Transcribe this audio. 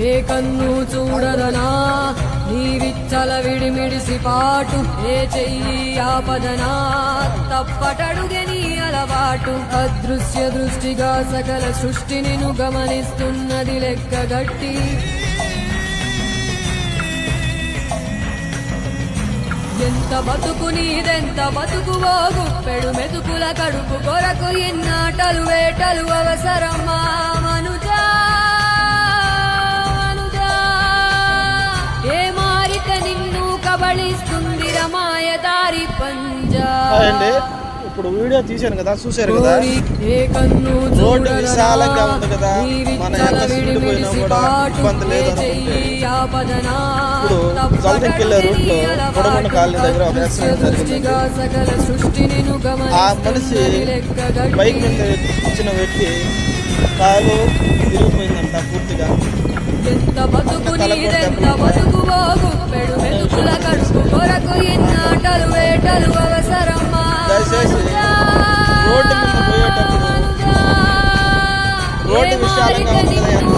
ఏ కన్ను చూడదనా నీ విచ్చల విడిమిడిసి పాటు ఏ చెయ్యి ఆపదనా తప్పటడుగే నీ అలవాటు అదృశ్య దృష్టిగా సకల సృష్టిని ను గమనిస్తున్నది లెక్కగట్టి ఎంత బతుకు నీదెంత బతుకువో గుప్పెడు మెతుకుల కడుపు కొరకు ఎన్నాటలు వేటలు అవసరమా మనుజా ఏ మారిక నిన్ను కబళిస్తుంది రమాయదారి పంజా. ఇప్పుడు వీడియో తీశాను కదా, చూశారు కదా, ఏ కన్ను రోడ్డు విశాలంగా ఉంది కదా, మన ఎంత స్పీడ్ పోయినా కూడా ఇబ్బంది లేదు అనుకుంటే ఇప్పుడు జల్దికెళ్ళే రూట్ లో కొడమన్న కాలనీ దగ్గర ఒక యాక్సిడెంట్ జరిగింది. ఆ మనిషి బైక్ మీద వచ్చిన వ్యక్తి కాలు విరిగిపోయిందంట పూర్తిగా. దయచేసి రోడ్డు మీద పోయేటప్పుడు రోడ్డు విశాలంగా ఉంది కదా,